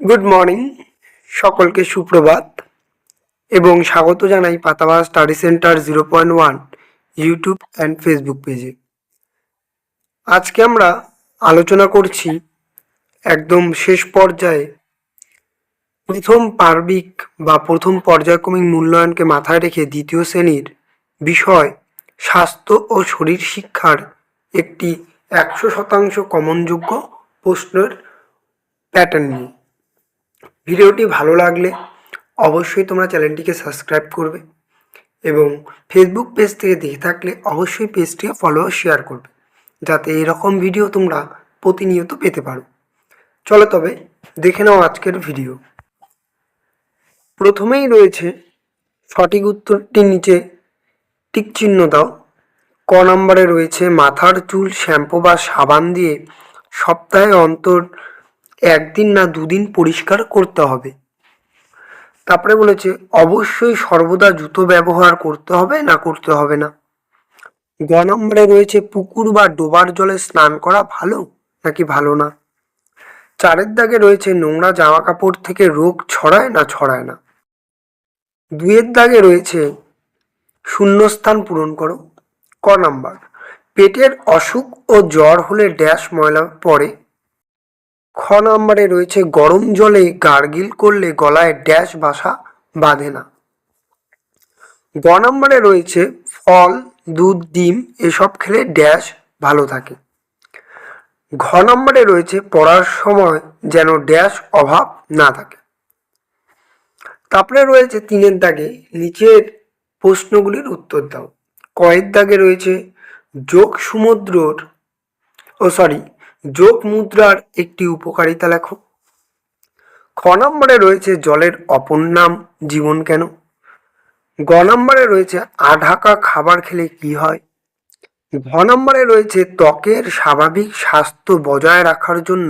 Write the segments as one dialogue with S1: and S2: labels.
S1: Good morning, সকলকে সুপ্রভাত এবং স্বাগত জানাই Patabahar study centre 0.1 YouTube and Facebook পেজে। আজকে আমরা আলোচনা করছি একদম শেষ পর্যায়ে প্রথম পার্বিক বা প্রথম পর্যায়ক্রমিক মূল্যায়নকে মাথায় রেখে দ্বিতীয় শ্রেণীর বিষয় স্বাস্থ্য ও শরীর শিক্ষার একটি 100% কমনযোগ্য প্রশ্নের প্যাটার্ন নিয়ে। ভিডিওটি ভালো লাগলে অবশ্যই তোমরা চ্যানেলটিকে সাবস্ক্রাইব করবে এবং ফেসবুক পেজ থেকে দেখে থাকলে অবশ্যই পেজটিকে ফলো শেয়ার করবে, যাতে এরকম ভিডিও তোমরা প্রতিনিয়ত পেতে পারো। চলো তবে দেখে নাও আজকের ভিডিও। প্রথমেই রয়েছে সঠিক উত্তরটির নিচে টিক চিহ্ন দাও। ক নম্বরে রয়েছে মাথার চুল শ্যাম্পু বা সাবান দিয়ে সপ্তাহে অন্তর 1 দিন না 2 দিন পরিষ্কার করতে হবে। তারপরে বলেছে অবশ্যই সর্বদা জুতো ব্যবহার করতে হবে না করতে হবে না। গ নম্বরে রয়েছে পুকুর বা ডোবার জলে স্নান করা ভালো নাকি ভালো না। 4-এর দাগে রয়েছে নোংরা জামা কাপড় থেকে রোগ ছড়ায় না ছড়ায় না। 2-এর দাগে রয়েছে শূন্যস্থান পূরণ করো। ক নাম্বার পেটের অসুখ ও জ্বর হলে ড্যাশ ময়লা পড়ে। খ নম্বরে রয়েছে গরম জলে গার্গিল করলে গলায় ড্যাশ বাসা বাঁধে না। গ নম্বরে রয়েছে ফল, দুধ, ডিম এসব খেলে ড্যাশ ভালো থাকে। ঘ নম্বরে রয়েছে পড়ার সময় যেন ড্যাশ অভাব না থাকে। তারপরে রয়েছে 3-এর দাগে নিচের প্রশ্নগুলির উত্তর দাও। কয়ের দাগে রয়েছে যোগ মুদ্রার একটি উপকারিতা লেখো। খ নম্বরে রয়েছে জলের অপর নাম জীবন কেন। গ নম্বরে রয়েছে আঢাকা খাবার খেলে কি হয়। ঘ নম্বরে রয়েছে ত্বকের স্বাভাবিক স্বাস্থ্য বজায় রাখার জন্য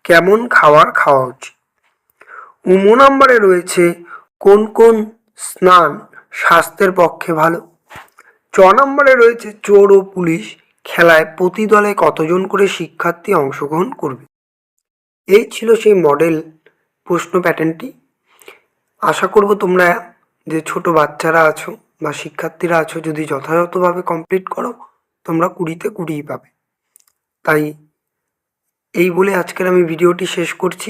S1: কেমন খাবার খাওয়া উচিত। উম নম্বরে রয়েছে কোন কোন স্নান স্বাস্থ্যের পক্ষে ভালো। চ নম্বরে রয়েছে চোর ও পুলিশ খেলায় প্রতি দলে কতজন করে শিক্ষার্থী অংশগ্রহণ করবে। এই ছিল সেই মডেল প্রশ্ন প্যাটার্নটি। আশা করব তোমরা যে ছোট বাচ্চারা আছো বা শিক্ষার্থীরা আছো, যদি যথাযথভাবে কমপ্লিট করো তোমরা 20-তে 20 পাবে। তাই এই বলে আজকের আমি ভিডিওটি শেষ করছি।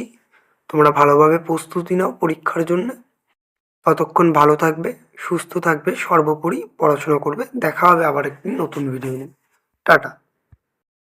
S1: তোমরা ভালোভাবে প্রস্তুতি নাও পরীক্ষার জন্য। ততক্ষণ ভালো থাকবে, সুস্থ থাকবে, সর্বোপরি পড়াশোনা করবে। দেখা হবে আবার একটি নতুন ভিডিও নিয়ে। টাটা।